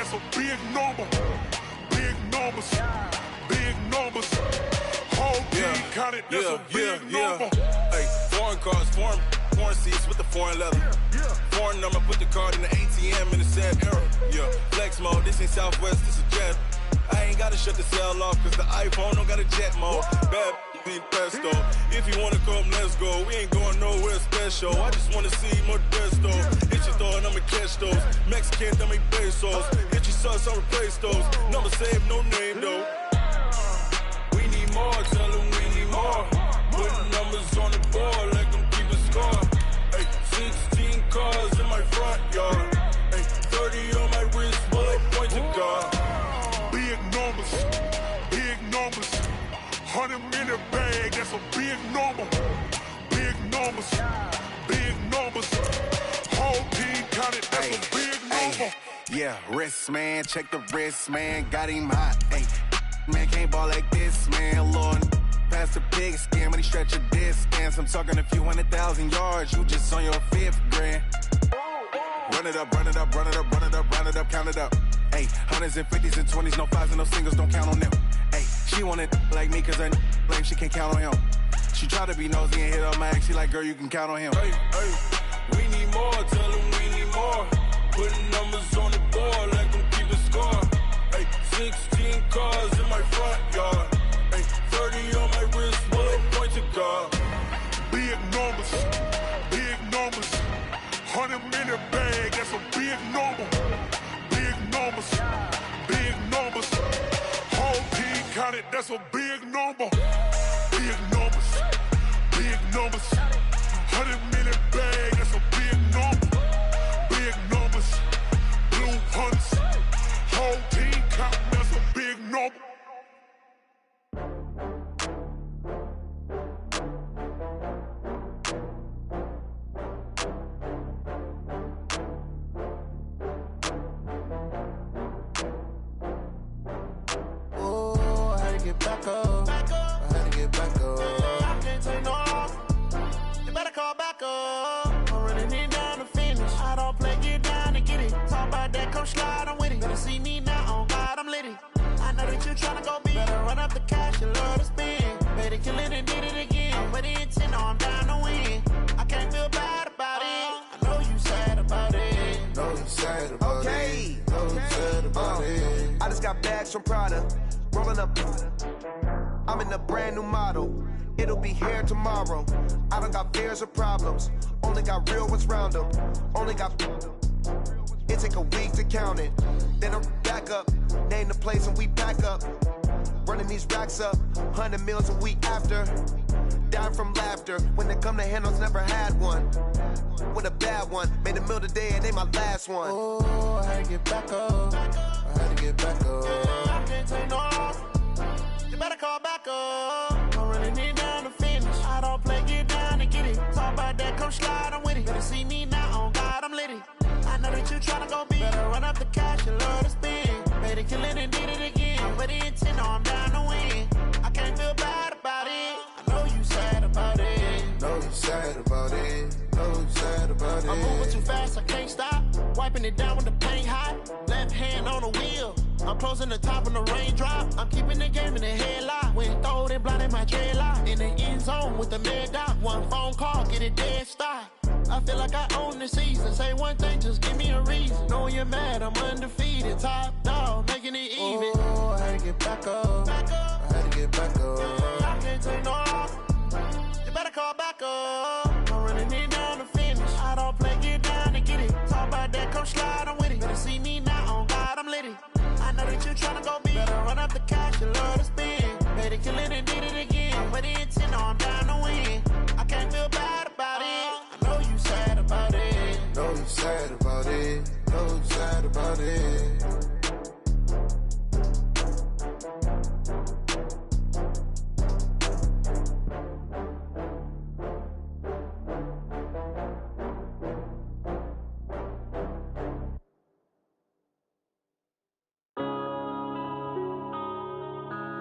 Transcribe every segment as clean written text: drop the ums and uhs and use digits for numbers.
that's a big number. Big numbers, big numbers. Whole team counted, that's a big number. Hey, foreign cars, foreign seats with the foreign leather. Foreign number, put the card in the ATM in the sad era. Yeah, flex mode, this ain't Southwest, this is jet. I ain't gotta shut the cell off, cause the iPhone don't got a jet mode. Bad ain't pesto. If you wanna come, let's go. We ain't going nowhere special. I just wanna see more desto. Hit your thought, I'ma catch those. Mexican, dummy pesos. Hit your sauce, I'll replace those. Number save, no name though. We need more, tell them we need more. Putting numbers on the board, like them keep a score. Hey, 16 cars in my front yard. Hey, 30 on my wrist, bullet point to God. Big numbers, big numbers. 100 in the bag, that's a big number. Big numbers, big numbers. Whole team counted, that's a big number. Yeah, wrist man, check the wrist man, got him hot. Ay, man can't ball like this, man. Lord, past the pig skin, but he stretch a distance. I'm talking a few 100,000 yards, you just on your 5th grand. Run it up, run it up, run it up, run it up, run it up, count it up. Ay, hundreds and 50s and 20s, no 5s and no singles, don't count on them. Ay, she want it like me, cause her blame, she can't count on him. She try to be nosy and hit up my ex, she like, girl, you can count on him. Hey, hey, we need more, tell them we need more. Putting numbers on the board, like them keep a score. Hey, 16 cars in my front yard. Hey, 30 on my wrist, bullet point to God. Big numbers, big numbers. 100 in the bag, that's a big number. Big numbers, big numbers. Whole team counted, that's a big number. Big numbers, big numbers. 100 in the bag, that's a big number. Big numbers, blue hunts. Whole team counting, that's a big number. Back up. I had to get back up. I can't take no loss. You better call back up. I'm running it down to finish. I don't play, get down and get it. Talk about that, come slide, I'm with it. Better see me now, on God, I'm litty. I know that you tryna go big. Better run up the cash, you love to spend. Better kill it and did it again. I'm with the intent, no, I'm down to win. I can't feel bad about it. I know you sad about it. Know you sad about it. Know you sad about it. I just got bags from Prada. Rolling up, I'm in a brand new model. It'll be here tomorrow. I don't got fears or problems. Only got real ones round them. Only got. It take a week to count it. Then I'm back up. Name the place and we back up. Running these racks up. 100 meals a week after. Dying from laughter. When they come to handles, never had one. With a bad one. Made a meal today and they my last one. Oh, I had to get back up. I had to get back up. I can't take no loss. You better call back up. I'm running it down to finish. I don't play, get down and get it. Talk about that, come slide, I'm with it. Better see me now, on God, I'm litty. I know that you tryna go big. Better run up the cash, you love to spend. Better kill it and did it again. I'm with the intent, no, I'm down to win. I can't feel bad about it. I know you sad about it. Know you sad about it. Know you sad about it. I'm moving too fast, I can't stop. Wiping it down with the paint hot. Left hand on the wheel. I'm closing the top when the raindrop. I'm keeping the game in the headlock. When throwed and blinded my dreadlock. In the end zone with the mad dot. One phone call, get it dead stop. I feel like I own the season. Say one thing, just give me a reason. Knowing you're mad, I'm undefeated. Top dog, making it even. Oh, I had to get back up. I had to get back up. I can't take no loss. You better call back up. I'm running it down to finish. I don't play, get down and get it. Talk about that, come slide, I'm with it. Better see me now, on God, I'm litty. I know that you tryna go big. Better run up the cash, you love to spend. Better kill it and did it again. I'm with the intent, no, I'm down to win. I can't feel bad about it. I know you sad about it. Know you sad about it. Know you sad about it.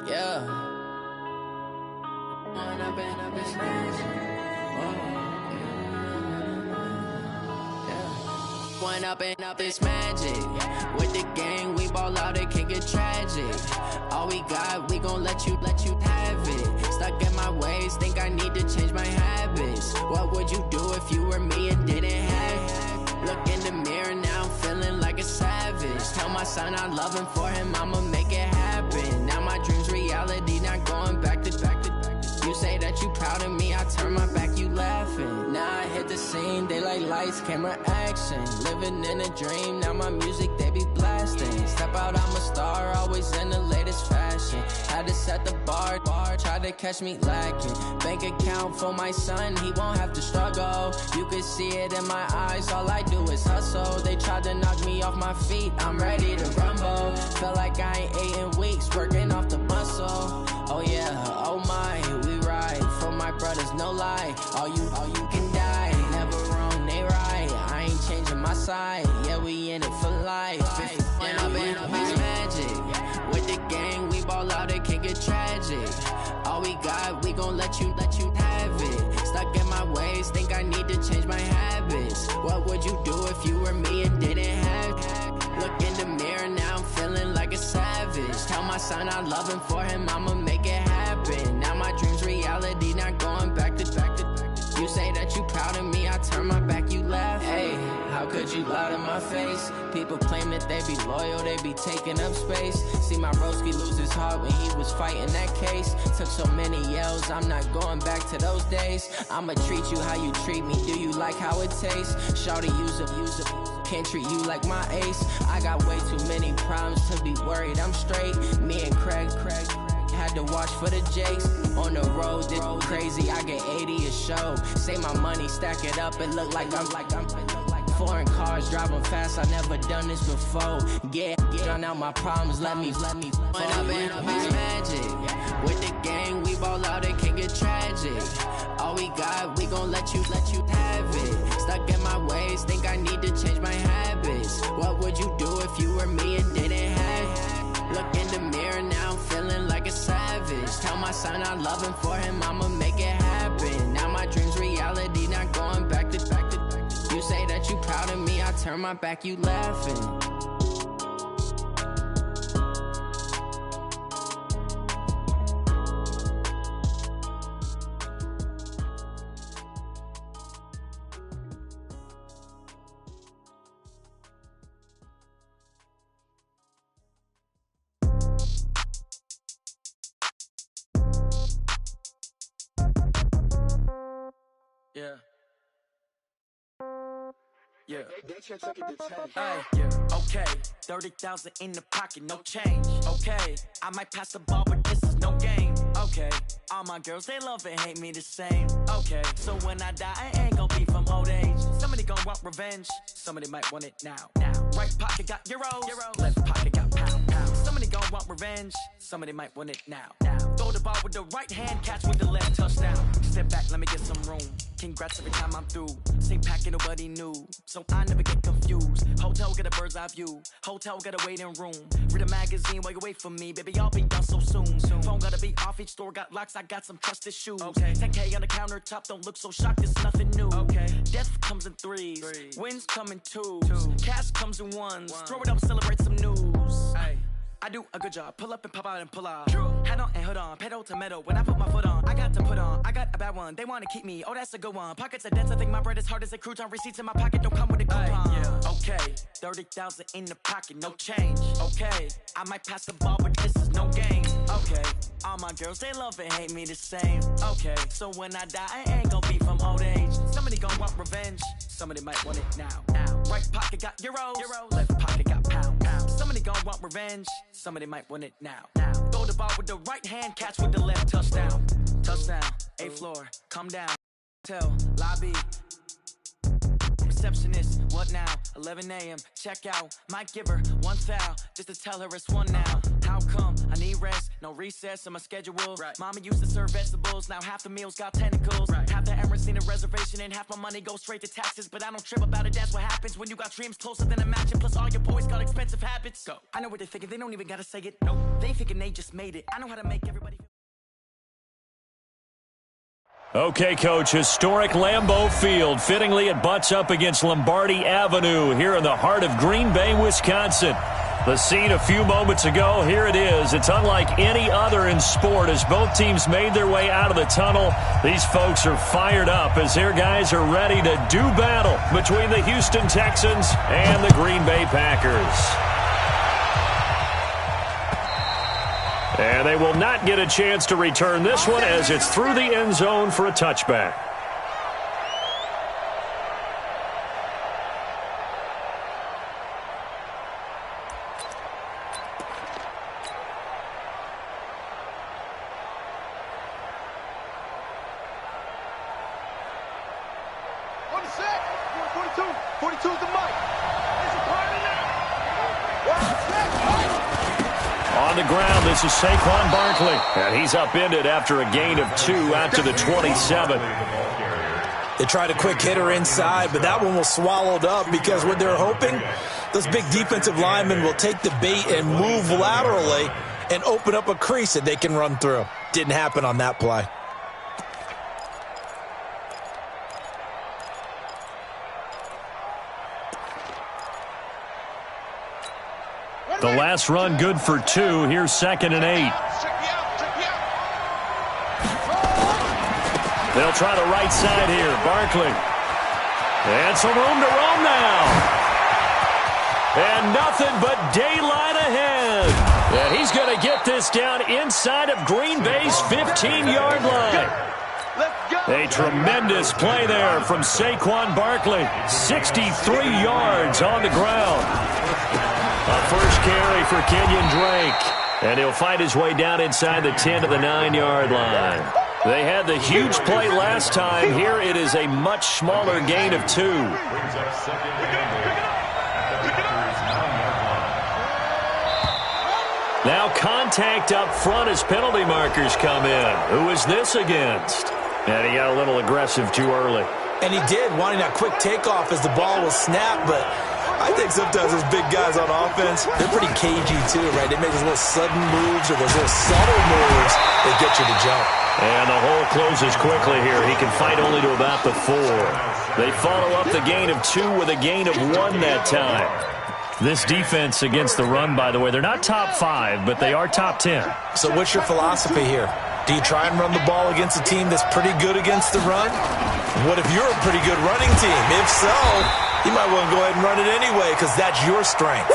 Yeah. Going up and up this magic. With the gang, we get tragic. All we got, we gon' let you have it. Stuck in my ways, think I need to change my habits. What would you do if you were me and didn't have it? Look in the mirror now, I'm feeling like a savage. Tell my son I love him, for him I'ma make it happen. Now my dream's reality, not going back to. You say that you proud of me, I turn my back, you laughing. Now I hit the scene, they like lights, camera, action. Living in a dream, now my music, they be blasting. Step out, I'm a star, always in the latest fashion. Had to set the bar, try to catch me lacking. Bank account for my son, he won't have to struggle. You can see it in my eyes, all I do is hustle. They tried to knock me off my feet, I'm ready to rumble. Feel like I ain't ate in weeks, working off the muscle. Oh yeah, oh my, we ride for my brothers, no lie. All you can die, never wrong, they right. I ain't changing my side, yeah, we in it for life. When I've been magic, with the gang, we ball out, it can get tragic. All we got, we gon' let you have it. Stuck in my ways, think I need to change my habits. What would you do if you were me and didn't have it? Look in the mirror now, I'm feeling like a savage. Tell my son I love him, for him I'ma make it happen. Now my dream's reality, not going back to. You say that you proud of me, I turn my back, you laugh. Hey, how could you lie to my face? People claim that they be loyal, they be taking up space. See my broski lose his heart when he was fighting that case. Took so many yells, I'm not going back to those days. I'ma treat you how you treat me, do you like how it tastes? Shawty, use up. Can't treat you like my ace. I got way too many problems to be worried, I'm straight. Me and Craig had to watch for the Jakes. On the road, this crazy, I get 80 a show. Say my money, stack it up, it look like I'm foreign cars, driving fast, I never done this before. Get drown out my problems, let me When I've been magic, with the gang, we ball out, it can get tragic. All we got, we gon' let you have it. Stuck in my ways, think I need to change my habits. What would you do if you were me and didn't have it? Look in the mirror now, I'm feeling like a savage. Tell my son I love him, for him I'ma make it happen. Now my dream's reality, not going back to. You say that you proud of me, I turn my back, you laughing. Yeah. Hey, yeah. Okay, 30,000 in the pocket, no change. Okay, I might pass the ball, but this is no game. Okay, all my girls, they love and hate me the same. Okay, so when I die, I ain't gon' be from old age. Somebody gon' want revenge, somebody might want it now. Right pocket got euros, left pocket got pound. Somebody gon' want revenge, somebody might want it now. Throw the ball with the right hand, catch with the left, touchdown. Step back, let me get some room. Congrats every time I'm through. Same packet, nobody knew, so I never get confused. Hotel get a bird's eye view, hotel got a waiting room. Read a magazine while you wait for me, baby, I'll be done so soon. Phone gotta be off, each store got locks, I got some trusted shoes. 10K on the countertop, don't look so shocked, it's nothing new. Death comes in threes, wins come in twos, cash comes in ones. Throw it up, celebrate some news. I do a good job, pull up and pop out and pull out. Head on and hood on, pedal to metal. When I put my foot on, I got to put on. I got a bad one, they wanna keep me, oh that's a good one. Pockets are dense, I think my bread is hard as a crouton. Receipts in my pocket don't come with a coupon. Okay, 30,000 in the pocket, no change. Okay, I might pass the ball, but this is no game. Okay, all my girls, they love and hate me the same. Okay, so when I die, I ain't gon' be from old age. Somebody gon' want revenge, somebody might want it now. Right pocket got euros, left pocket got pound. Somebody gon' want revenge, somebody might want it now. Throw the ball with the right hand, catch with the left, touchdown. Touchdown, 8th floor, come down. Hotel, lobby. Receptionist, what now? 11 a.m. check out. Might give her one foul just to tell her it's one now. How come? I need rest, no recess in my schedule. Mama used to serve vegetables, now half the meals got tentacles. Half the Emirates need a reservation and half my money goes straight to taxes. But I don't trip about it, that's what happens when you got dreams closer than a match. And plus all your boys got expensive habits. Go. I know what they're thinking, they don't even gotta say it. No, they thinking they just made it. I know how to make everybody feel. Okay, Coach, historic Lambeau Field. Fittingly, it butts up against Lombardi Avenue here in the heart of Green Bay, Wisconsin. The scene a few moments ago, here it is. It's unlike any other in sport as both teams made their way out of the tunnel. These folks are fired up as their guys are ready to do battle between the Houston Texans and the Green Bay Packers. And they will not get a chance to return this one as it's through the end zone for a touchback. This is Saquon Barkley, and he's upended after a gain of 2 out to the 27. They tried a quick hitter inside, but that one was swallowed up because what they're hoping, those big defensive linemen will take the bait and move laterally and open up a crease that they can run through. Didn't happen on that play. The last run good for 2. Here's 2nd and 8. They'll try the right side here. Barkley. And some room to roam now. And nothing but daylight ahead. And he's going to get this down inside of Green Bay's 15-yard line. A tremendous play there from Saquon Barkley. 63 yards on the ground. A first carry for Kenyon Drake. And he'll find his way down inside the 10 to the 9-yard line. They had the huge play last time. Here it is a much smaller gain of 2. Now contact up front as penalty markers come in. Who is this against? And he got a little aggressive too early. And he did, wanting that quick takeoff as the ball was snapped, but I think sometimes those big guys on offense, they're pretty cagey too, right? They make those little sudden moves or those little subtle moves that get you to jump. And the hole closes quickly here. He can fight only to about the 4. They follow up the gain of 2 with a gain of 1 that time. This defense against the run, by the way, they're not top 5, but they are top 10. So what's your philosophy here? Do you try and run the ball against a team that's pretty good against the run? What if you're a pretty good running team? If so, you might want to go ahead and run it anyway because that's your strength.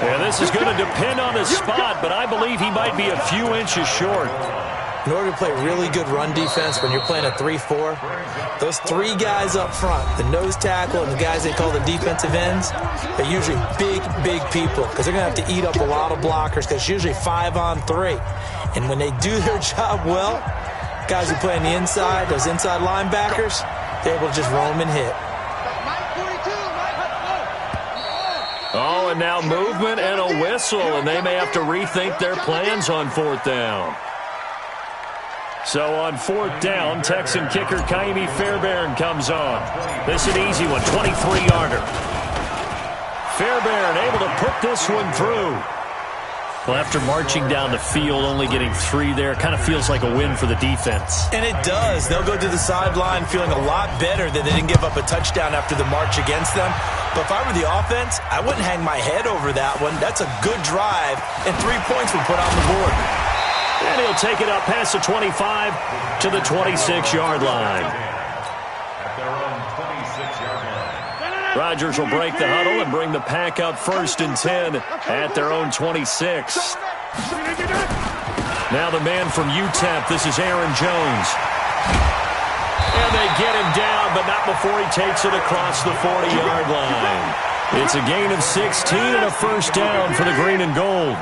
Yeah, this is going to depend on his spot, but I believe he might be a few inches short. In order to play really good run defense when you're playing a 3-4, those 3 guys up front, the nose tackle and the guys they call the defensive ends, they're usually big, big people because they're going to have to eat up a lot of blockers because it's usually 5-on-3. And when they do their job well, guys who play on the inside, those inside linebackers, they're able to just roam and hit. Oh, and now movement and a whistle, and they may have to rethink their plans on 4th down. So on 4th down, Texan kicker Kaimi Fairbairn comes on. This is an easy one, 23-yarder. Fairbairn able to put this one through. Well, after marching down the field, only getting 3 there, kind of feels like a win for the defense. And it does. They'll go to the sideline feeling a lot better that they didn't give up a touchdown after the march against them. But if I were the offense, I wouldn't hang my head over that one. That's a good drive, and 3 points would put on the board. And he'll take it up past the 25 to the 26-yard line. Rodgers will break the huddle and bring the pack up 1st and 10 at their own 26. Now the man from UTEP, this is Aaron Jones. And they get him down, but not before he takes it across the 40-yard line. It's a gain of 16 and a first down for the green and gold.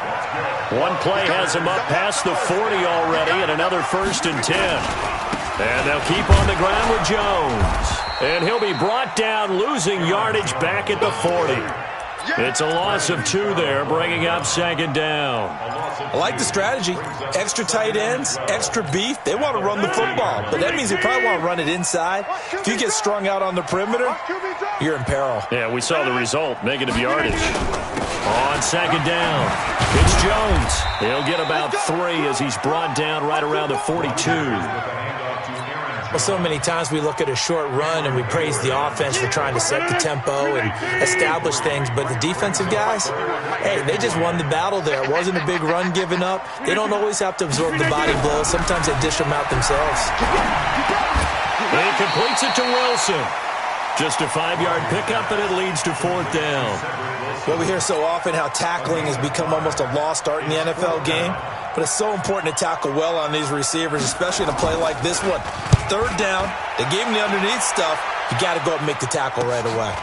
One play has him up past the 40 already and another 1st and 10. And they'll keep on the ground with Jones. And he'll be brought down, losing yardage back at the 40. It's a loss of 2 there, bringing up 2nd down. I like the strategy. Extra tight ends, extra beef. They want to run the football, but that means they probably want to run it inside. If you get strung out on the perimeter, you're in peril. Yeah, we saw the result, negative yardage. On 2nd down, it's Jones. He'll get about 3 as he's brought down right around the 42. Well, so many times we look at a short run and we praise the offense for trying to set the tempo and establish things, but the defensive guys, hey, they just won the battle there. It wasn't a big run given up. They don't always have to absorb the body blows. Sometimes they dish them out themselves. He completes it to Wilson. Just a 5-yard pickup, and it leads to 4th down. Well, we hear so often how tackling has become almost a lost art in the NFL game, but it's so important to tackle well on these receivers, especially in a play like this one. 3rd down, they gave him the underneath stuff. You got to go up and make the tackle right away.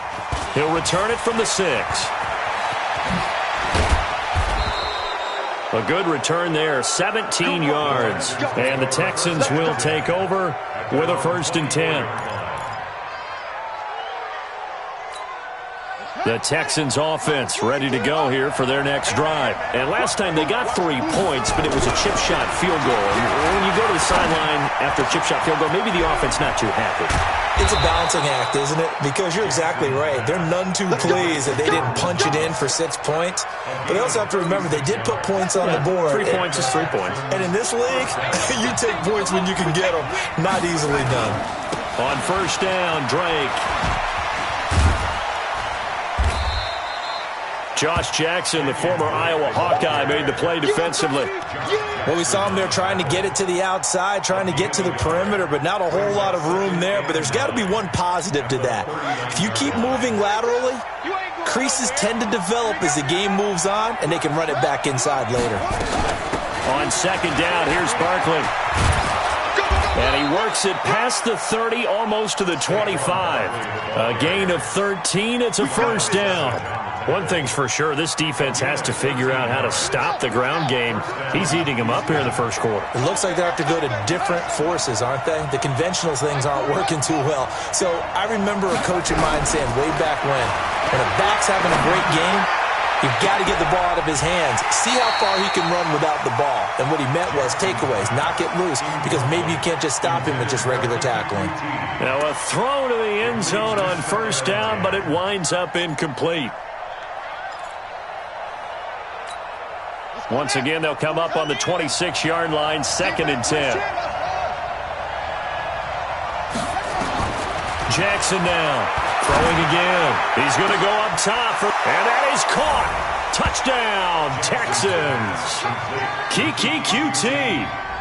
He'll return it from the 6. A good return there, 17 yards. And the Texans will take over with a 1st and 10. The Texans offense ready to go here for their next drive. And last time they got 3 points, but it was a chip shot field goal. And when you go to the sideline after a chip shot field goal, maybe the offense not too happy. It's a balancing act, isn't it? Because you're exactly right. They're none too pleased that they didn't punch it in for 6 points. But they also have to remember they did put points on the board. 3 points is 3 points. And in this league, you take points when you can get them. Not easily done. On 1st down, Drake. Josh Jackson, the former Iowa Hawkeye, made the play defensively. Well, we saw him there trying to get it to the outside, trying to get to the perimeter, but not a whole lot of room there. But there's got to be one positive to that. If you keep moving laterally, creases tend to develop as the game moves on, and they can run it back inside later. On 2nd down, here's Barkley. And he works it past the 30, almost to the 25. A gain of 13. It's a 1st down. One thing's for sure, this defense has to figure out how to stop the ground game. He's eating them up here in the 1st quarter. It looks like they have to go to different forces, aren't they? The conventional things aren't working too well. So I remember a coach of mine saying way back when a back's having a great game, you've got to get the ball out of his hands. See how far he can run without the ball. And what he meant was takeaways, knock it loose, because maybe you can't just stop him with just regular tackling. Now a throw to the end zone on 1st down, but it winds up incomplete. Once again, they'll come up on the 26-yard line, 2nd and 10. Jackson now, throwing again. He's going to go up top, and that is caught. Touchdown, Texans. Kiki QT,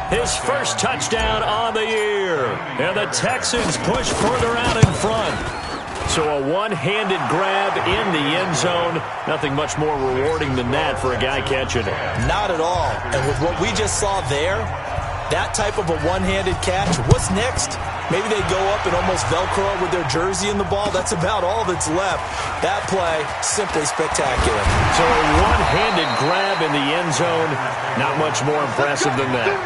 his 1st touchdown on the year. And the Texans push further out in front. So a one-handed grab in the end zone. Nothing much more rewarding than that for a guy catching it. Not at all. And with what we just saw there, that type of a one-handed catch, what's next? Maybe they go up and almost Velcro with their jersey in the ball. That's about all that's left. That play, simply spectacular. So a one-handed grab in the end zone, not much more impressive than that.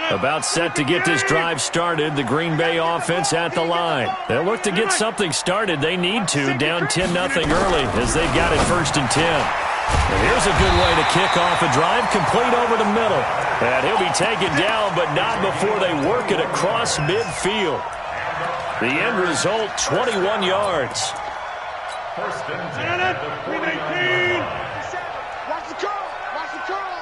About set to get this drive started, the Green Bay offense at the line. They'll look to get something started. They need to, down 10-0 early as they've got it 1st and 10. And here's a good way to kick off a drive, complete over the middle. And he'll be taken down, but not before they work it across midfield. The end result, 21 yards. 1st and 10. 319. Watch the curl. Watch the curl.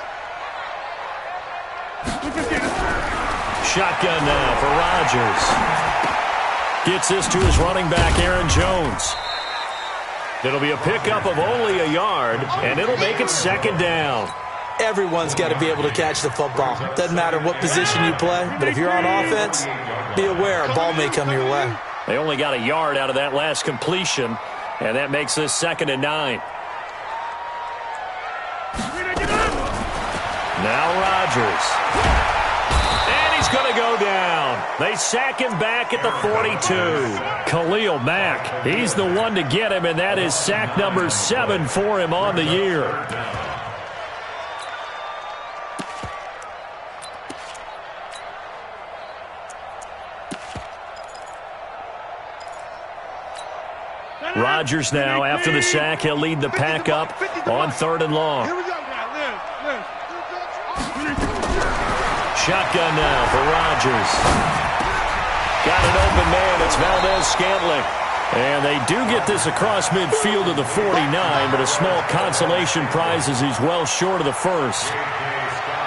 Shotgun now for Rodgers. Gets this to his running back, Aaron Jones. It'll be a pickup of only a yard, and it'll make it 2nd down. Everyone's got to be able to catch the football. Doesn't matter what position you play, but if you're on offense, be aware a ball may come your way. They only got a yard out of that last completion, and that makes this 2nd and 9. Now Rodgers. And he's going to go down. They sack him back at the 42. Khalil Mack, he's the one to get him, and that is sack number 7 for him on the year. Rodgers now, after the sack, he'll lead the pack up on 3rd and long. Shotgun now for Rodgers. Got an open man. It's Valdez-Scantling. And they do get this across midfield to the 49, but a small consolation prize as he's well short of the first.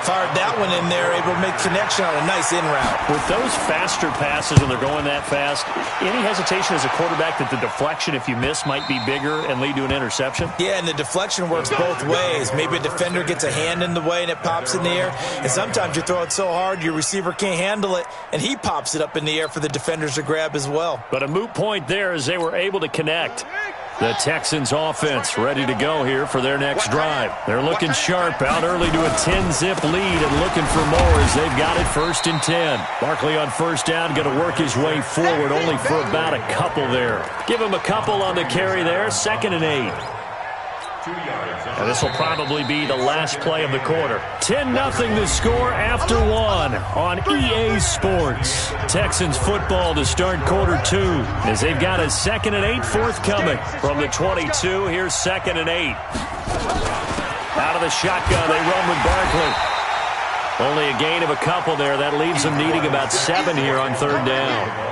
Fired that one in there, able to make connection on a nice in route. With those faster passes when they're going that fast, any hesitation as a quarterback that the deflection, if you miss, might be bigger and lead to an interception? Yeah, and the deflection works both ways. Maybe a defender gets a hand in the way and it pops in the air. And sometimes you throw it so hard your receiver can't handle it, and he pops it up in the air for the defenders to grab as well. But a moot point there as they were able to connect. The Texans offense ready to go here for their next drive. They're looking sharp, out early to a 10-zip lead and looking for more as they've got it 1st and 10. Barkley on first down, going to work his way forward only for about a couple there. Give him a couple on the carry there, 2nd and 8. And this will probably be the last play of the quarter. 10-0 the score after 1 on EA Sports. Texans football to start quarter 2 as they've got a 2nd and 8 forthcoming from the 22. Here's 2nd and 8. Out of the shotgun, they run with Barkley. Only a gain of a couple there. That leaves them needing about 7 here on 3rd down.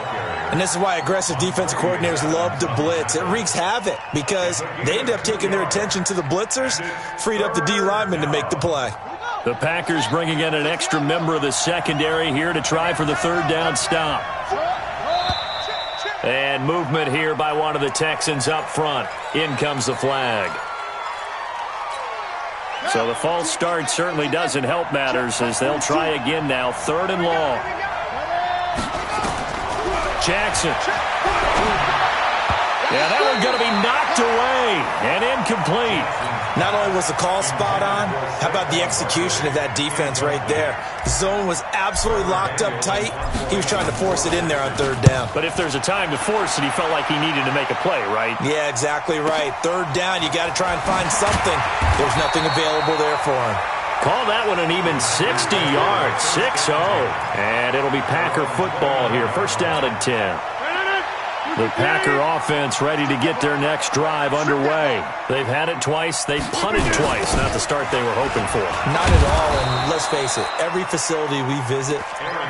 And this is why aggressive defensive coordinators love to blitz. It wreaks havoc because they end up taking their attention to the blitzers, freed up the D lineman to make the play. The Packers bringing in an extra member of the secondary here to try for the 3rd down stop. And movement here by one of the Texans up front. In comes the flag. So the false start certainly doesn't help matters as they'll try again now. 3rd and long. Jackson. Yeah, that one going to be knocked away and incomplete. Not only was the call spot on, how about the execution of that defense right there? The zone was absolutely locked up tight. He was trying to force it in there on 3rd down. But if there's a time to force it, he felt like he needed to make a play, right? Yeah, exactly right. 3rd down, you got to try and find something. There's nothing available there for him. Call that one an even 60 yards, 6-0. And it'll be Packer football here, 1st down and 10. The Packer offense ready to get their next drive underway. They've had it twice. They've punted twice. Not the start they were hoping for. Not at all, and let's face it, every facility we visit,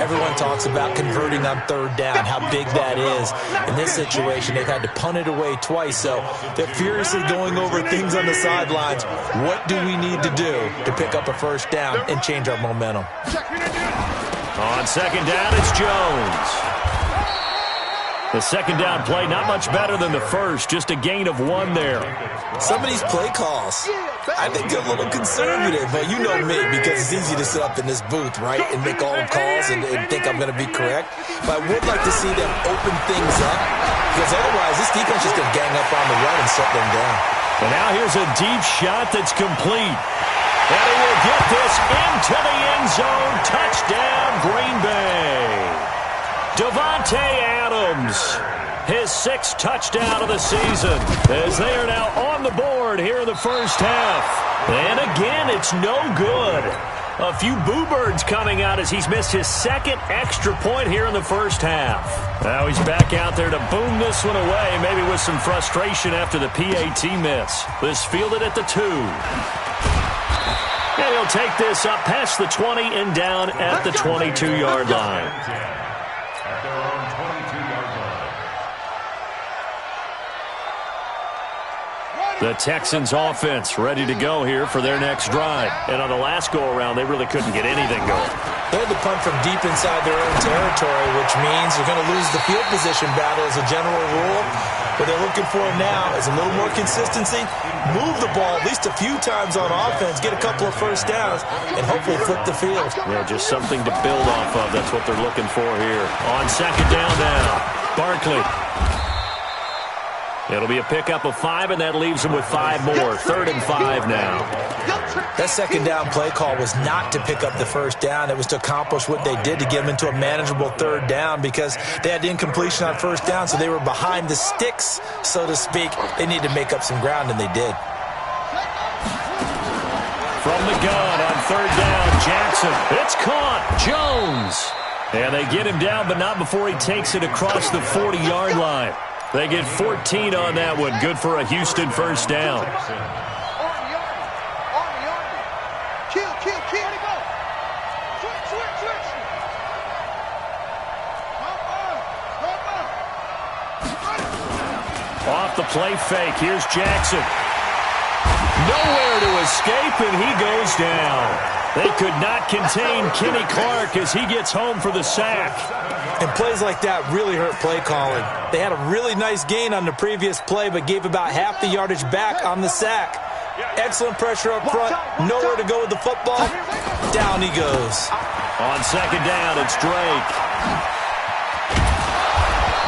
everyone talks about converting on 3rd down, how big that is. In this situation, they've had to punt it away twice, so they're furiously going over things on the sidelines. What do we need to do to pick up a 1st down and change our momentum? On 2nd down, it's Jones. The 2nd down play, not much better than the first, just a gain of 1 there. Some of these play calls, I think they're a little conservative, but you know me, because it's easy to sit up in this booth, right, and make all the calls and think I'm going to be correct. But I would like to see them open things up, because otherwise this defense is going to gang up on the run and shut them down. And now here's a deep shot that's complete. And he will get this into the end zone. Touchdown, Green Bay. Davante Adams, his 6th touchdown of the season, as they are now on the board here in the 1st half. And again, it's no good. A few boo birds coming out as he's missed his 2nd extra point here in the 1st half. Now he's back out there to boom this one away, maybe with some frustration after the PAT miss. This fielded at the 2. And he'll take this up past the 20 and down at the 22-yard line. The Texans offense ready to go here for their next drive. And on the last go-around, they really couldn't get anything going. They had to punt from deep inside their own territory, which means you're going to lose the field position battle as a general rule. What they're looking for now is a little more consistency, move the ball at least a few times on offense, get a couple of 1st downs, and hopefully flip the field. Yeah, just something to build off of. That's what they're looking for here. On 2nd down now, Barkley. It'll be a pickup of 5, and that leaves them with 5 more. 3rd and 5 now. That 2nd down play call was not to pick up the 1st down. It was to accomplish what they did, to get them into a manageable 3rd down, because they had incompletion on 1st down, so they were behind the sticks, so to speak. They needed to make up some ground, and they did. From the gun on 3rd down, Jackson. It's caught. Jones. And they get him down, but not before he takes it across the 40-yard line. They get 14 on that one. Good for a Houston 1st down. Off the play fake, here's Jackson. Nowhere to escape, and he goes down. They could not contain Kenny Clark as he gets home for the sack. And plays like that really hurt play calling. They had a really nice gain on the previous play, but gave about half the yardage back on the sack. Excellent pressure up front. Nowhere to go with the football. Down he goes. On second down, it's Drake.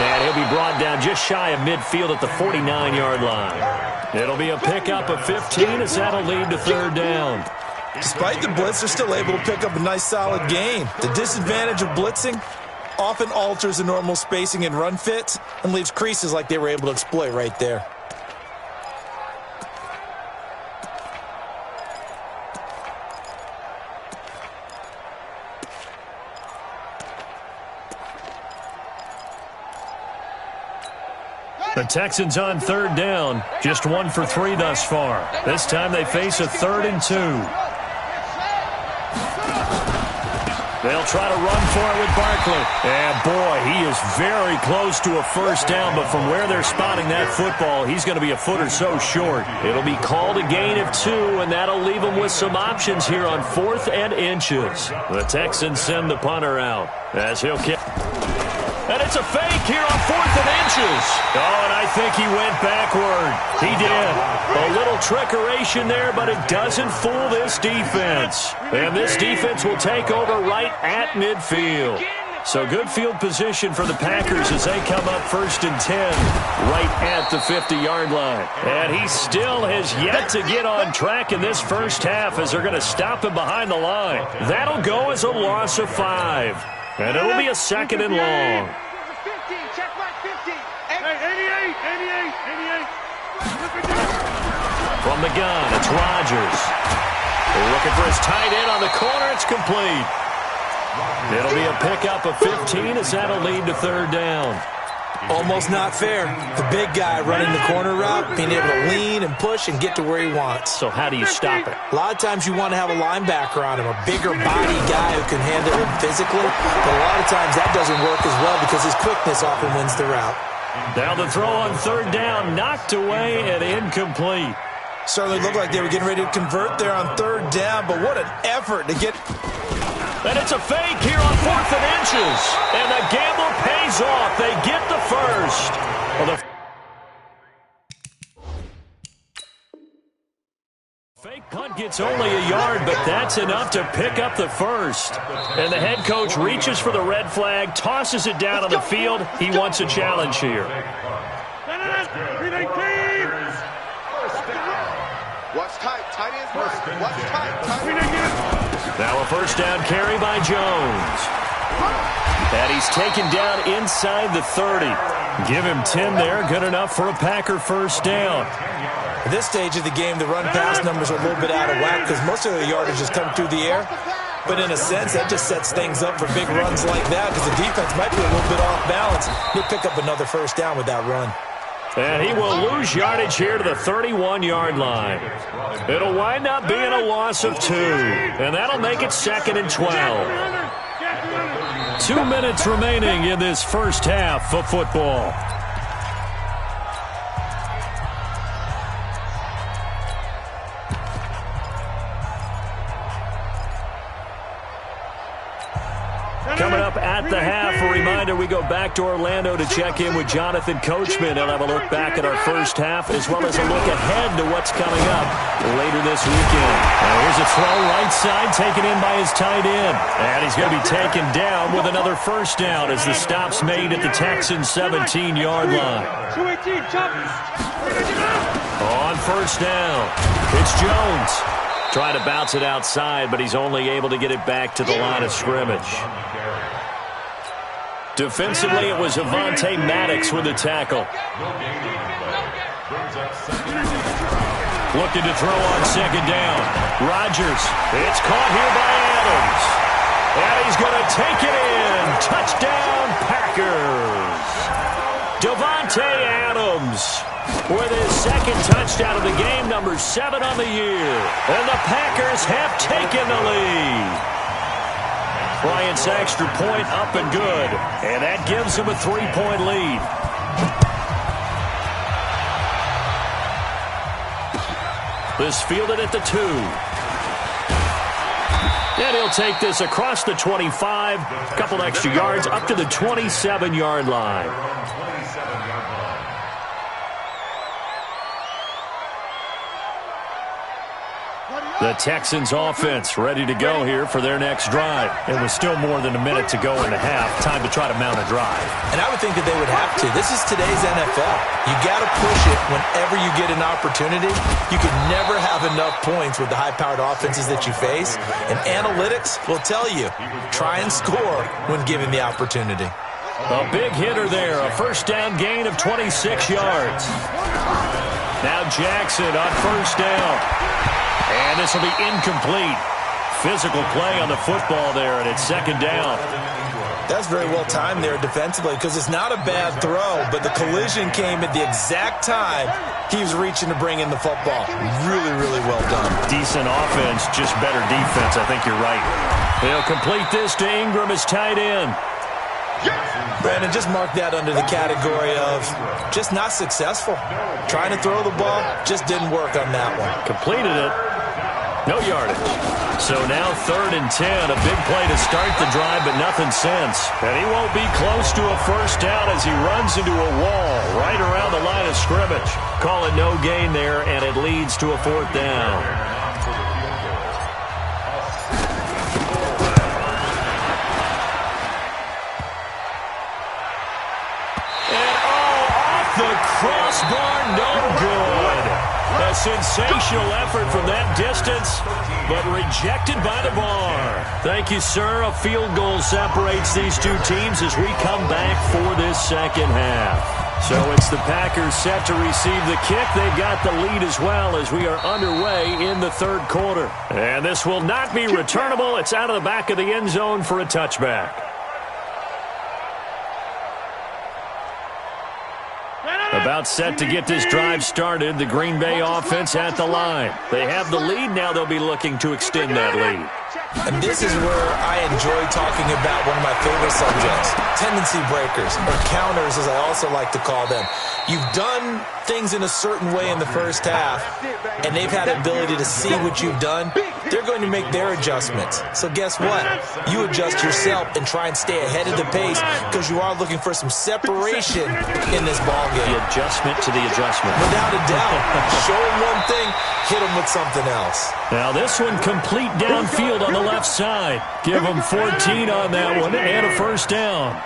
And he'll be brought down just shy of midfield at the 49-yard line. It'll be a pickup of 15 as that'll lead to third down. Despite the blitz, they're still able to pick up a nice solid gain. The disadvantage of blitzing often alters the normal spacing and run fits and leaves creases like they were able to exploit right there. The Texans on third down, just 1 for 3 thus far. This time they face a 3rd and 2. They'll try to run for it with Barkley. And boy, he is very close to a first down, but from where they're spotting that football, he's going to be a foot or so short. It'll be called a gain of 2, and that'll leave them with some options here on 4th and inches. The Texans send the punter out as he'll kick. And it's a fake here on 4th and inches. Oh, and I think he went backward. He did. A little trickeration there, but it doesn't fool this defense. And this defense will take over right at midfield. So good field position for the Packers as they come up 1st and 10 right at the 50-yard line. And he still has yet to get on track in this first half as they're going to stop him behind the line. That'll go as a loss of 5. And it'll be a 2nd and long. From the gun, it's Rodgers. They're looking for his tight end on the corner. It's complete. It'll be a pickup of 15 as that'll lead to third down. Almost not fair. The big guy running the corner route, being able to lean and push and get to where he wants. So how do you stop it? A lot of times you want to have a linebacker on him, a bigger body guy who can handle him physically. But a lot of times that doesn't work as well because his quickness often wins the route. Now the throw on third down, knocked away and incomplete. Certainly looked like they were getting ready to convert there on third down, but what an effort to get. And it's a fake here on 4th and inches. And the gamble pays off. They get the first. Well, the fake punt gets only a yard, but that's enough to pick up the first. And the head coach reaches for the red flag, tosses it down on the field. He wants a challenge here. Watch tight. Tight ends right. Watch tight. Now a first down carry by Jones. And he's taken down inside the 30. Give him 10 there. Good enough for a Packer first down. At this stage of the game, the run-pass numbers are a little bit out of whack because most of the yardage has come through the air. But in a sense, that just sets things up for big runs like that because the defense might be a little bit off balance. He'll pick up another first down with that run. And he will lose yardage here to the 31-yard line. It'll wind up being a loss of 2. And that'll make it 2nd and 12. 2 minutes remaining in this first half of football. Coming up at the half, a reminder, we go back to Orlando to check in with Jonathan Coachman and have a look back at our first half as well as a look ahead to what's coming up later this weekend. And here's a throw right side taken in by his tight end. And he's going to be taken down with another first down as the stop's made at the Texans' 17-yard line. On first down, it's Jones. Trying to bounce it outside, but he's only able to get it back to the line of scrimmage. Defensively, it was Avonte Maddox with the tackle. Looking to throw on second down. Rodgers. It's caught here by Adams. And he's going to take it in. Touchdown, Packers. Davante Adams with his second touchdown of the game, number 7 on the year. And the Packers have taken the lead. Bryant's extra point up and good. And that gives him a 3-point lead. This fielded at the 2. And he'll take this across the 25, a couple extra yards up to the 27-yard line. The Texans offense ready to go here for their next drive. It was still more than a minute to go in the half. Time to try to mount a drive. And I would think that they would have to. This is today's NFL. You got to push it whenever you get an opportunity. You can never have enough points with the high-powered offenses that you face. And analytics will tell you, try and score when given the opportunity. A big hitter there. A first down gain of 26 yards. Now Jackson on first down. And this will be incomplete. Physical play on the football there, and it's second down. That's very well timed there defensively because it's not a bad throw, but the collision came at the exact time he was reaching to bring in the football. Really, really well done. Decent offense, just better defense. I think you're right. They'll complete this to Ingram as tight end. Brandon, just mark that under the category of just not successful. Trying to throw the ball, just didn't work on that one. Completed it. No yardage. So now 3rd and 10. A big play to start the drive, but nothing since. And he won't be close to a first down as he runs into a wall right around the line of scrimmage. Call it no gain there, and it leads to a 4th down. Crossbar, no good. A sensational effort from that distance, but rejected by the bar. Thank you, sir. A field goal separates these two teams as we come back for this second half. So it's the Packers set to receive the kick. They've got the lead as well as we are underway in the 3rd quarter. And this will not be returnable. It's out of the back of the end zone for a touchback. About set to get this drive started. The Green Bay offense at the line. They have the lead. Now they'll be looking to extend that lead. And this is where I enjoy talking about one of my favorite subjects, tendency breakers, or counters as I also like to call them. You've done things in a certain way in the first half, and they've had the ability to see what you've done. They're going to make their adjustments. So guess what? You adjust yourself and try and stay ahead of the pace because you are looking for some separation in this ballgame. The adjustment to the adjustment. Without a doubt. Show them one thing, hit them with something else. Now this one complete downfield on the left side. Give them 14 on that one and a first down.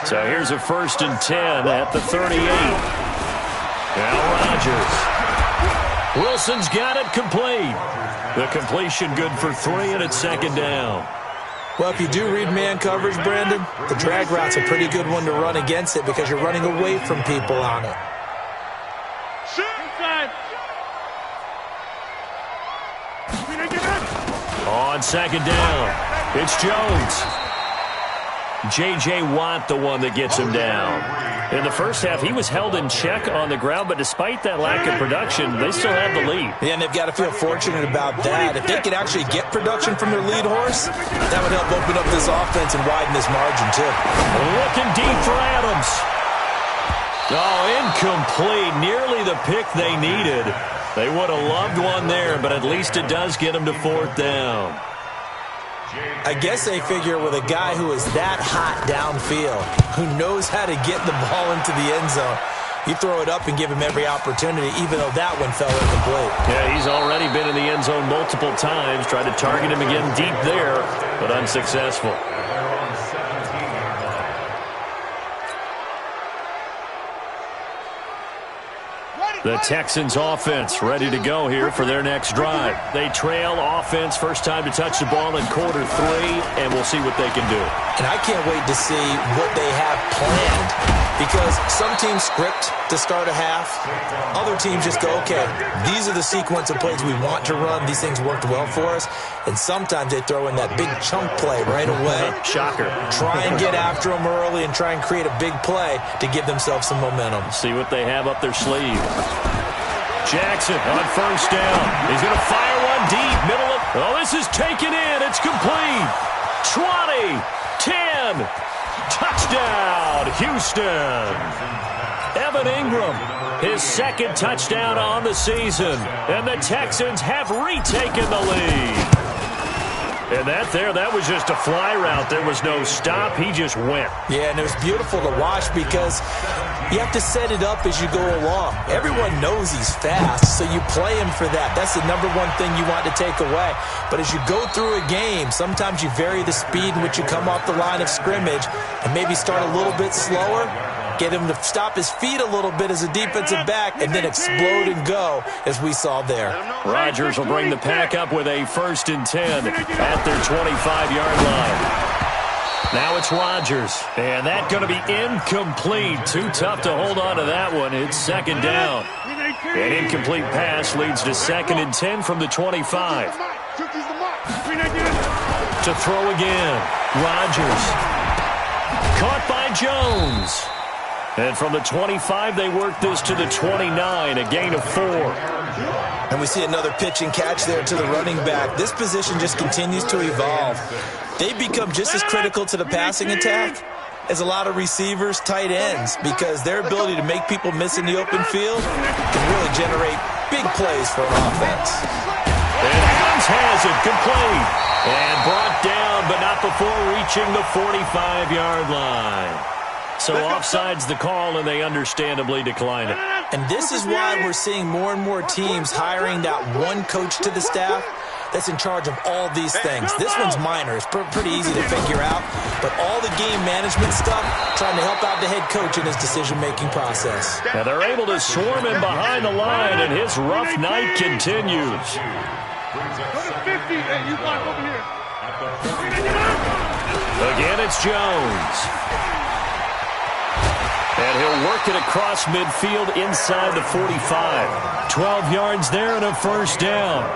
So here's a 1st and 10 at the 38. Now Rodgers. Wilson's got it complete. The completion good for 3, and it's second down. Well, if you do read man coverage, Brandon, the drag route's a pretty good one to run against it because you're running away from people on it. On second down, it's Jones. J.J. Watt, the one that gets him down. In the first half, he was held in check on the ground, but despite that lack of production, they still have the lead. Yeah, and they've got to feel fortunate about that. If they could actually get production from their lead horse, that would help open up this offense and widen this margin, too. Looking deep for Adams. Oh, incomplete. Nearly the pick they needed. They would have loved one there, but at least it does get them to 4th down. I guess they figure with a guy who is that hot downfield, who knows how to get the ball into the end zone, you throw it up and give him every opportunity, even though that one fell incomplete. Yeah, he's already been in the end zone multiple times, tried to target him again deep there, but unsuccessful. The Texans offense ready to go here for their next drive. They trail offense, first time to touch the ball in quarter 3, and we'll see what they can do. And I can't wait to see what they have planned because some teams script to start a half. Other teams just go, okay, these are the sequence of plays we want to run. These things worked well for us. And sometimes they throw in that big chunk play right away. Shocker. Try and get after them early and try and create a big play to give themselves some momentum. See what they have up their sleeve. Jackson on first down. He's going to fire one deep, middle of... Oh, this is taken in. It's complete. 20, 10, touchdown, Houston. Evan Ingram, his second touchdown on the season. And the Texans have retaken the lead. And that was just a fly route. There was no stop. He just went. Yeah, and it was beautiful to watch because you have to set it up as you go along. Everyone knows he's fast, so you play him for that. That's the number one thing you want to take away. But as you go through a game, sometimes you vary the speed in which you come off the line of scrimmage and maybe start a little bit slower, get him to stop his feet a little bit as a defensive back, and then explode and go, as we saw there. Rodgers will bring the pack up with a 1st and 10 at their 25-yard line. Now it's Rodgers, and that's going to be incomplete. Too tough to hold on to that one. It's 2nd down. An incomplete pass leads to 2nd and 10 from the 25. To throw again, Rodgers. Caught by Jones. And from the 25, they work this to the 29, a gain of 4. And we see another pitch and catch there to the running back. This position just continues to evolve. They become just as critical to the passing attack as a lot of receivers, tight ends, because their ability to make people miss in the open field can really generate big plays for an offense. And Adams has it complete. And brought down, but not before reaching the 45-yard line. So offside's the call, and they understandably decline it. And this is why we're seeing more and more teams hiring that one coach to the staff that's in charge of all these things. This one's minor. It's pretty easy to figure out. But all the game management stuff, trying to help out the head coach in his decision-making process. And they're able to swarm him behind the line, and his rough night continues. Again, it's Jones. And he'll work it across midfield inside the 45. 12 yards there and a 1st down.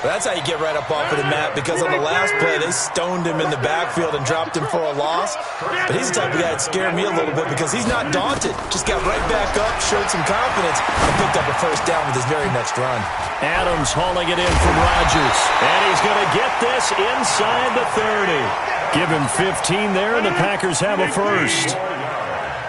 That's how you get right up off of the mat, because on the last play, they stoned him in the backfield and dropped him for a loss. But he's the type of guy that scared me a little bit because he's not daunted. Just got right back up, showed some confidence, and picked up a 1st down with his very next run. Adams hauling it in from Rodgers. And he's going to get this inside the 30. Give him 15 there, and the Packers have a 1st.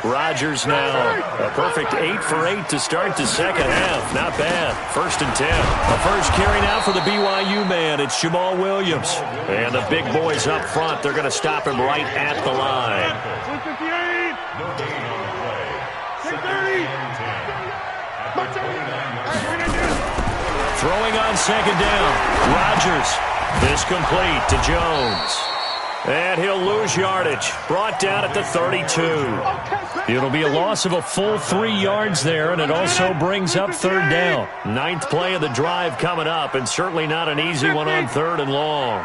Rodgers now a perfect 8 for 8 to start the second half. Not bad. 1st and 10. The first carry now for the BYU man. It's Jamal Williams. And the big boys up front, they're going to stop him right at the line. Throwing on 2nd down. Rodgers. This complete to Jones. And he'll lose yardage. Brought down at the 32. It'll be a loss of a full 3 yards there, and it also brings up 3rd down. 9th play of the drive coming up, and certainly not an easy one on 3rd and long.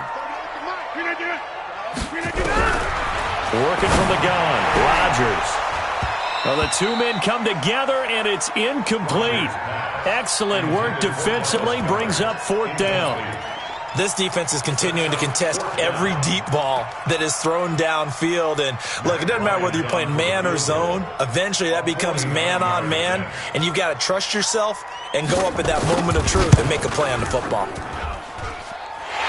Working from the gun, Rodgers. Well, the two men come together, and it's incomplete. Excellent work defensively, brings up 4th down. This defense is continuing to contest every deep ball that is thrown downfield. And, look, it doesn't matter whether you're playing man or zone. Eventually, that becomes man-on-man, and you've got to trust yourself and go up at that moment of truth and make a play on the football.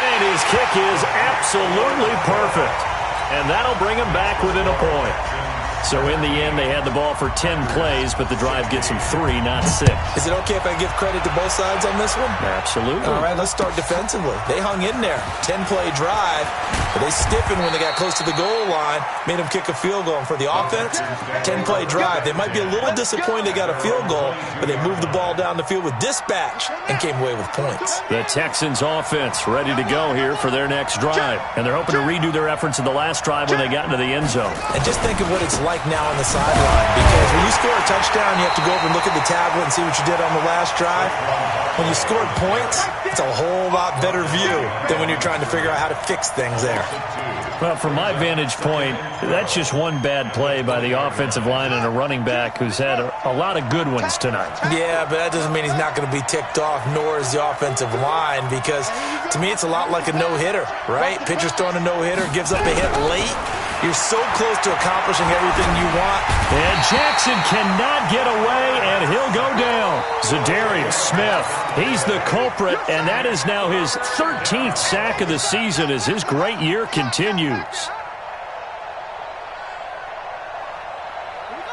And his kick is absolutely perfect. And that'll bring him back within a point. So in the end, they had the ball for 10 plays, but the drive gets them 3, not 6. Is it okay if I give credit to both sides on this one? Absolutely. All right, let's start defensively. They hung in there. 10-play drive, but they stiffened when they got close to the goal line, made them kick a field goal. And for the offense, 10-play drive. They might be a little disappointed they got a field goal, but they moved the ball down the field with dispatch and came away with points. The Texans offense ready to go here for their next drive. And they're hoping to redo their efforts in the last drive when they got into the end zone. And just think of what it's like now on the sideline, because when you score a touchdown, you have to go over and look at the tablet and see what you did on the last drive. When you scored points, it's a whole lot better view than when you're trying to figure out how to fix things there. Well, from my vantage point, that's just one bad play by the offensive line and a running back who's had a lot of good ones tonight. Yeah, but that doesn't mean he's not going to be ticked off, nor is the offensive line, because to me it's a lot like a no-hitter, right? Pitcher's throwing a no-hitter, gives up a hit late. You're so close to accomplishing everything you want. And Jackson cannot get away, and he'll go down. Zadarius Smith, he's the culprit, and that is now his 13th sack of the season as his great year continues.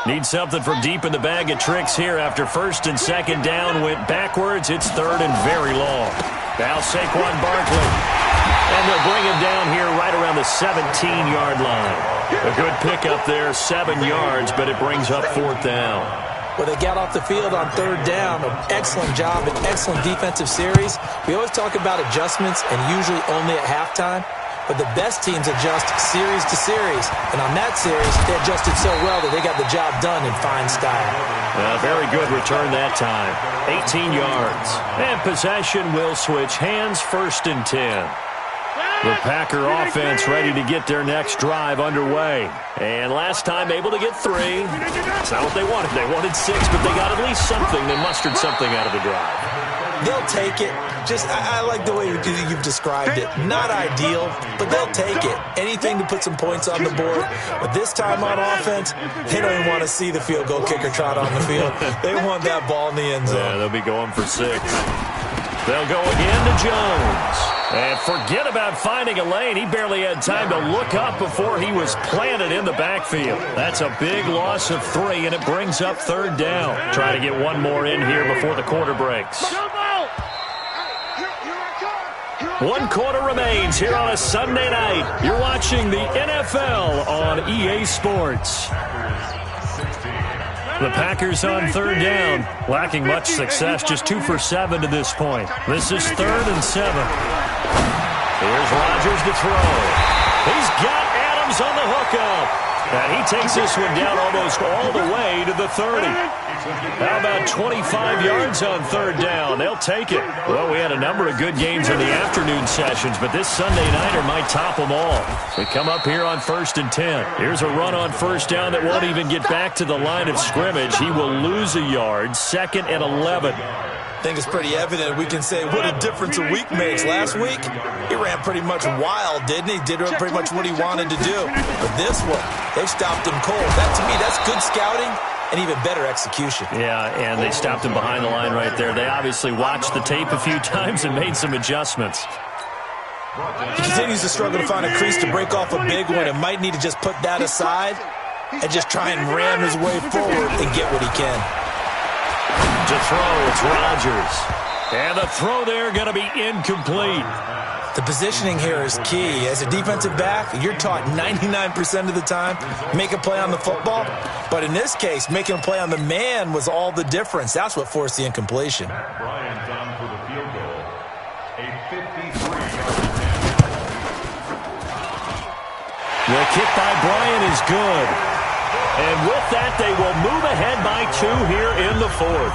Need something from deep in the bag of tricks here after first and second down went backwards. It's third and very long. Now Saquon Barkley. And they'll bring him down here right around the 17-yard line. A good pickup there, 7 yards, but it brings up fourth down. Well, they got off the field on third down. An excellent job, an excellent defensive series. We always talk about adjustments and usually only at halftime. But the best teams adjust series to series. And on that series, they adjusted so well that they got the job done in fine style. Very good return that time. 18 yards. And possession will switch hands, first and 10. The Packer offense ready to get their next drive underway. And last time able to get 3. It's not what they wanted. They wanted 6, but they got at least something. They mustered something out of the drive. They'll take it. I like the way you've described it. Not ideal, but they'll take it. Anything to put some points on the board. But this time on offense, they don't even want to see the field goal kicker trot on the field. They want that ball in the end zone. Yeah, they'll be going for 6. They'll go again to Jones. And forget about finding a lane. He barely had time to look up before he was planted in the backfield. That's a big loss of 3, and it brings up third down. Try to get one more in here before the quarter breaks. 1 quarter remains here on a Sunday night. You're watching the NFL on EA Sports. The Packers on third down, lacking much success, just 2 for 7 to this point. This is third and 7. Here's Rodgers to throw. He's got Adams on the hookup. And he takes this one down almost all the way to the 30. How about 25 yards on third down? They'll take it. Well, we had a number of good games in the afternoon sessions, but this Sunday nighter might top them all. We come up here on first and 10. Here's a run on first down that won't even get back to the line of scrimmage. He will lose a yard, second and 11. I think it's pretty evident. We can say what a difference a week makes. Last week, he ran pretty much wild, didn't he? Did pretty much what he wanted to do. But this one, they stopped him cold. That, to me, that's good scouting and even better execution. Yeah, and they stopped him behind the line right there. They obviously watched the tape a few times and made some adjustments. He continues to struggle to find a crease to break off a big one and might need to just put that aside and just try and ram his way forward and get what he can. To throw, it's Rodgers. And the throw there going to be incomplete. The positioning here is key. As a defensive back, you're taught 99% of the time, make a play on the football. But in this case, making a play on the man was all the difference. That's what forced the incompletion. Bryant down for the field goal. A 53-yard The kick by Bryant is good. And with that, they will move ahead by 2 here in the fourth.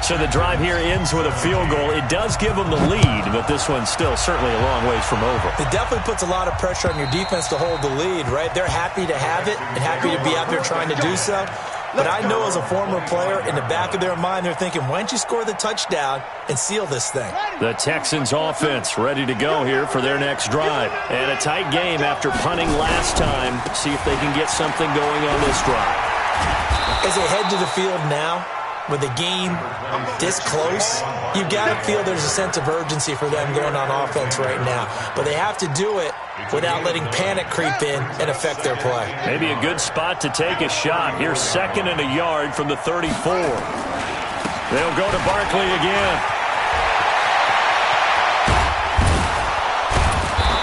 So the drive here ends with a field goal. It does give them the lead, but this one's still certainly a long ways from over. It definitely puts a lot of pressure on your defense to hold the lead, right? They're happy to have it and happy to be out there trying to do so. But I know as a former player, in the back of their mind, they're thinking, why don't you score the touchdown and seal this thing? The Texans offense ready to go here for their next drive. And a tight game after punting last time. See if they can get something going on this drive. As they head to the field now, with the game this close, you've got to feel there's a sense of urgency for them going on offense right now. But they have to do it without letting panic creep in and affect their play. Maybe a good spot to take a shot. Here's second and a yard from the 34. They'll go to Barkley again.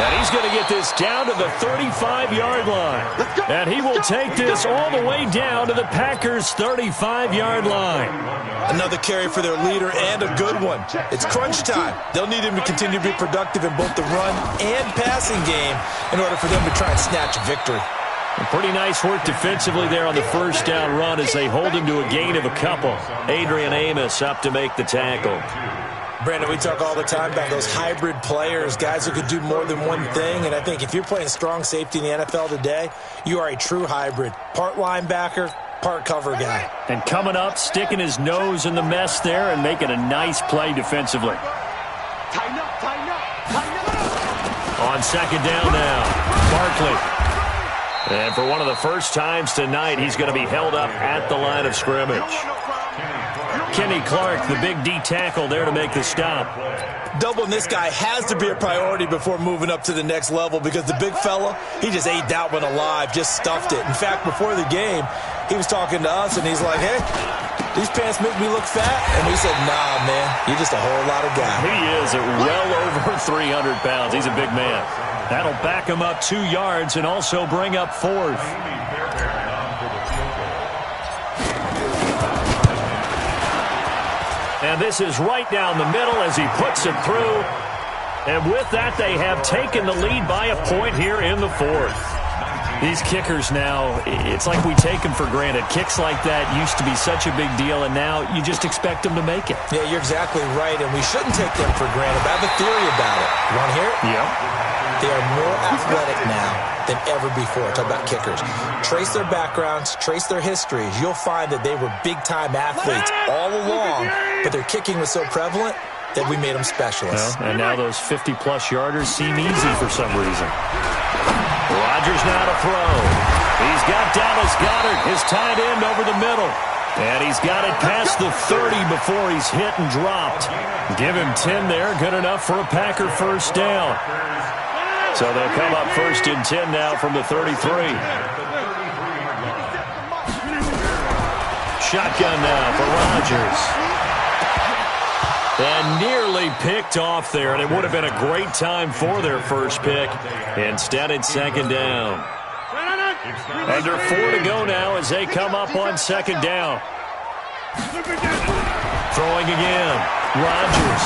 And he's going to get this down to the 35-yard line. And he will take this all the way down to the Packers' 35-yard line. Another carry for their leader and a good one. It's crunch time. They'll need him to continue to be productive in both the run and passing game in order for them to try and snatch a victory. Pretty nice work defensively there on the first down run as they hold him to a gain of a couple. Adrian Amos up to make the tackle. Brandon, we talk all the time about those hybrid players, guys who could do more than one thing. And I think if you're playing strong safety in the NFL today, you are a true hybrid. Part linebacker, part cover guy. And coming up, sticking his nose in the mess there and making a nice play defensively. Tighten up, tighten up, tighten up. On second down now, Barkley. And for one of the first times tonight, he's going to be held up at the line of scrimmage. Kenny Clark, the big D tackle there to make the stop. Doubling this guy has to be a priority before moving up to the next level because the big fella, he just ate that one alive, just stuffed it. In fact, before the game, he was talking to us, and he's like, hey, these pants make me look fat? And we said, nah, man, you're just a whole lot of guy. He is at well over 300 pounds. He's a big man. That'll back him up 2 yards and also bring up 4th. And this is right down the middle as he puts it through. And with that, they have taken the lead by a point here in the 4th. These kickers now, it's like we take them for granted. Kicks like that used to be such a big deal, and now you just expect them to make it. Yeah, you're exactly right, and we shouldn't take them for granted. I have a theory about it. You want to hear it? Yep. They are more athletic now than ever before. Talk about kickers. Trace their backgrounds, trace their histories. You'll find that they were big-time athletes all along, but their kicking was so prevalent that we made them specialists. Well, and now those 50-plus yarders seem easy for some reason. Rodgers now to throw. He's got Dallas Goedert, his tight end, over the middle. And he's got it past the 30 before he's hit and dropped. Give him 10 there, good enough for a Packer first down. So they'll come up 1st and 10 now from the 33. Shotgun now for Rodgers. And nearly picked off there, and it would have been a great time for their first pick. Instead, it's 2nd down. Under 4 to go now as they come up on 2nd down. Throwing again. Rodgers.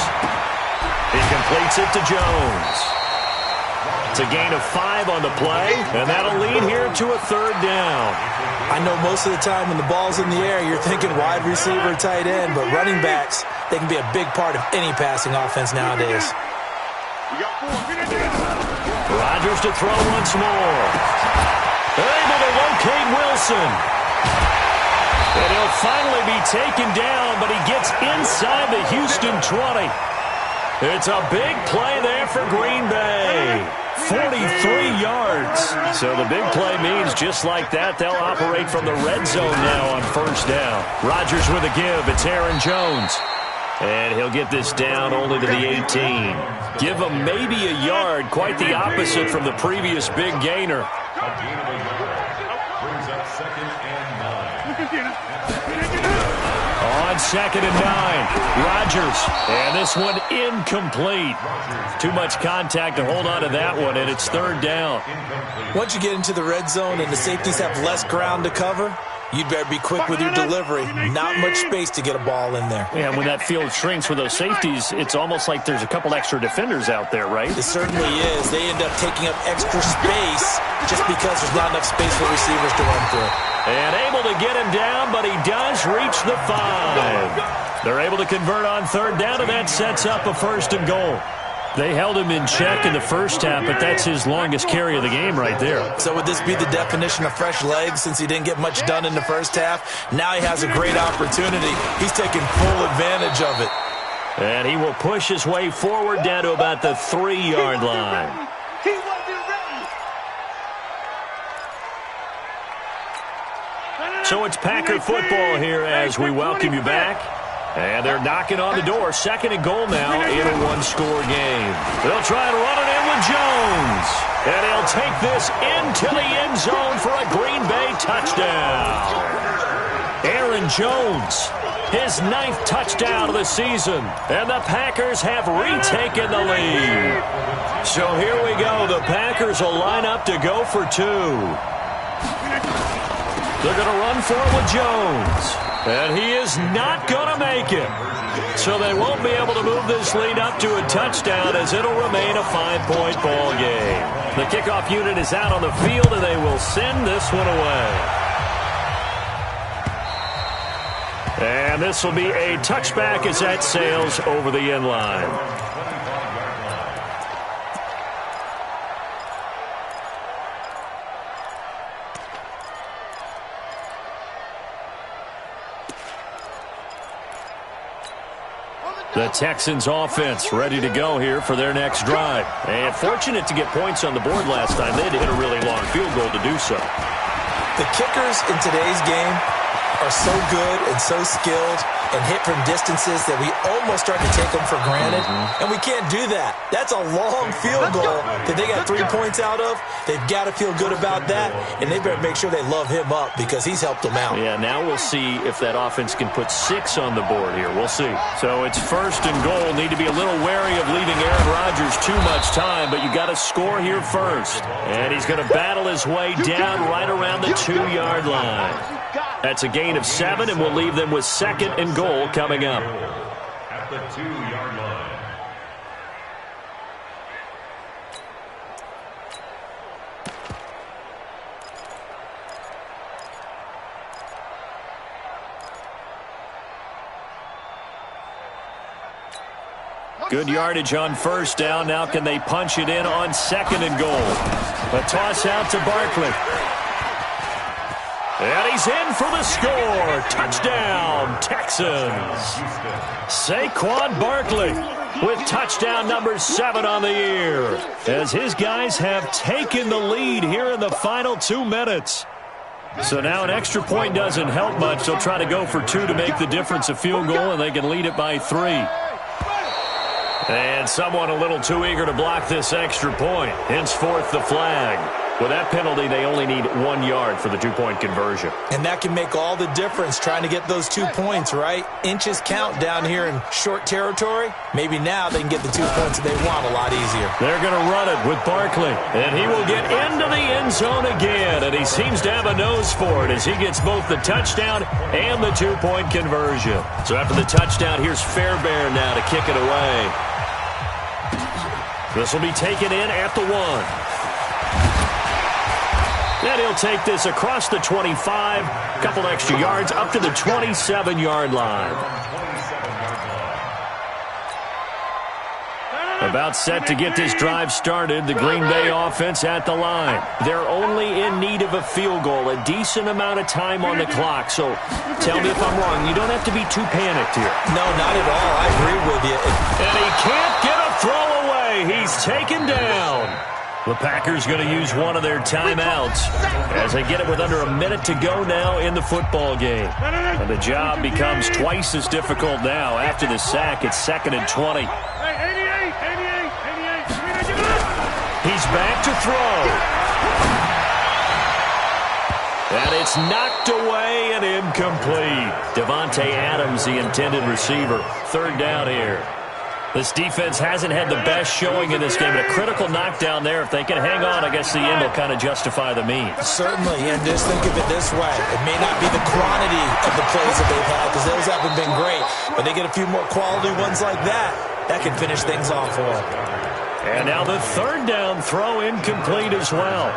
He completes it to Jones. It's a gain of 5 on the play, and that'll lead here to a 3rd down. I know most of the time when the ball's in the air, you're thinking wide receiver, tight end, but running backs, they can be a big part of any passing offense nowadays. Rodgers to throw once more. Able to locate Wilson. And he'll finally be taken down, but he gets inside the Houston 20. It's a big play there for Green Bay. 43 yards. So the big play means just like that, they'll operate from the red zone now on 1st down. Rodgers with a give. It's Aaron Jones. And he'll get this down only to the 18. Give him maybe a yard, quite the opposite from the previous big gainer. On 2nd and 9, Rodgers. And this one incomplete. Too much contact to hold on to that one, and it's 3rd down. Once you get into the red zone and the safeties have less ground to cover, you'd better be quick with your delivery. Not much space to get a ball in there. Yeah, when that field shrinks with those safeties, it's almost like there's a couple extra defenders out there, right? It certainly is. They end up taking up extra space just because there's not enough space for receivers to run through. And able to get him down, but he does reach the 5. They're able to convert on 3rd down, and that sets up a 1st and goal. They held him in check in the first half, but that's his longest carry of the game right there. So would this be the definition of fresh legs since he didn't get much done in the first half? Now he has a great opportunity. He's taking full advantage of it. And he will push his way forward down to about the 3-yard line. So it's Packer football here as we welcome you back. And they're knocking on the door. 2nd and goal now in a 1-score game. They'll try and run it in with Jones. And he'll take this into the end zone for a Green Bay touchdown. Aaron Jones, his 9th touchdown of the season. And the Packers have retaken the lead. So here we go. The Packers will line up to go for 2. They're going to run for it with Jones. And he is not going to make it. So they won't be able to move this lead up to a touchdown as it'll remain a 5-point ball game. The kickoff unit is out on the field, and they will send this one away. And this will be a touchback as that sails over the end line. The Texans offense ready to go here for their next drive. And fortunate to get points on the board last time. They had to hit a really long field goal to do so. The kickers in today's game are so good and so skilled and hit from distances that we almost start to take them for granted, and we can't do that. That's a long field goal that they got 3 points out of. They've got to feel good about that, and they better make sure they love him up because he's helped them out. Yeah, now we'll see if that offense can put 6 on the board here. We'll see. So it's first and goal. Need to be a little wary of leaving Aaron Rodgers too much time, but you got to score here first. And he's going to battle his way down right around the 2-yard line. That's a gain of 7, and we'll leave them with second and goal coming up. At the 2-yard line. Good yardage on first down. Now can they punch it in on second and goal? A toss out to Barkley. And he's in for the score. Touchdown, Texans. Saquon Barkley with touchdown number 7 on the year, as his guys have taken the lead here in the final 2 minutes. So now an extra point doesn't help much. They'll try to go for 2 to make the difference a field goal, and they can lead it by 3. And someone a little too eager to block this extra point. Henceforth the flag. With that penalty, they only need 1 yard for the 2-point conversion. And that can make all the difference trying to get those 2 points, right? Inches count down here in short territory. Maybe now they can get the 2 points that they want a lot easier. They're going to run it with Barkley. And he will get into the end zone again. And he seems to have a nose for it as he gets both the touchdown and the 2-point conversion. So after the touchdown, here's Fairbairn now to kick it away. This will be taken in at the 1. And he'll take this across the 25, a couple extra yards up to the 27-yard line. About set to get this drive started, the Green Bay offense at the line. They're only in need of a field goal, a decent amount of time on the clock. So tell me if I'm wrong, you don't have to be too panicked here. No, not at all. I agree with you. And he can't get a throw away. He's taken down. The Packers going to use one of their timeouts as they get it with under a minute to go now in the football game. And the job becomes twice as difficult now. After the sack, it's 2nd and 20. He's back to throw. And it's knocked away and incomplete. Devontae Adams, the intended receiver. 3rd down here. This defense hasn't had the best showing in this game. But a critical knockdown there. If they can hang on, I guess the end will kind of justify the means. Certainly, and just think of it this way. It may not be the quantity of the plays that they've had, because those haven't been great. But they get a few more quality ones like that. That can finish things off for them. And now the 3rd down throw incomplete as well.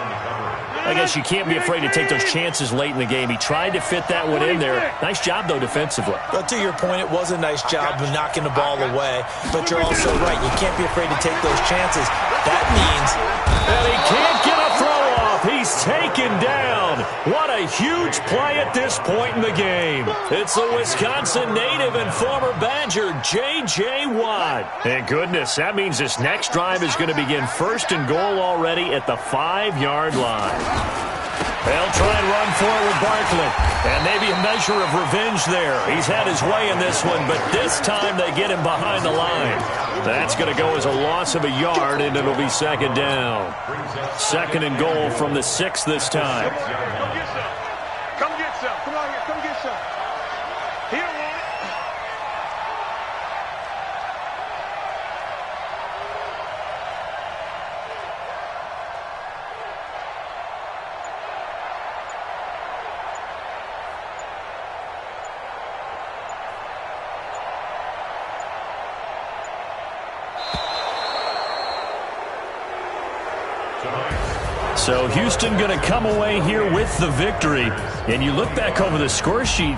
I guess you can't be afraid to take those chances late in the game. He tried to fit that one in there. Nice job, though, defensively. But to your point, it was a nice job of knocking the ball away. But you're also right. You can't be afraid to take those chances. That means... And he can't get a throw off. He's taken down. What a huge play at this point in the game. It's the Wisconsin native and former Badger, J.J. Watt. And goodness, that means this next drive is going to begin 1st and goal already at the 5-yard line. They'll try and run for it with Barkley. And maybe a measure of revenge there. He's had his way in this one, but this time they get him behind the line. That's going to go as a loss of a yard, and it'll be 2nd down. 2nd and goal from the 6 this time. Come get some. Come on here. Come get some. He don't want it. So Houston going to come away here with the victory. And you look back over the score sheet,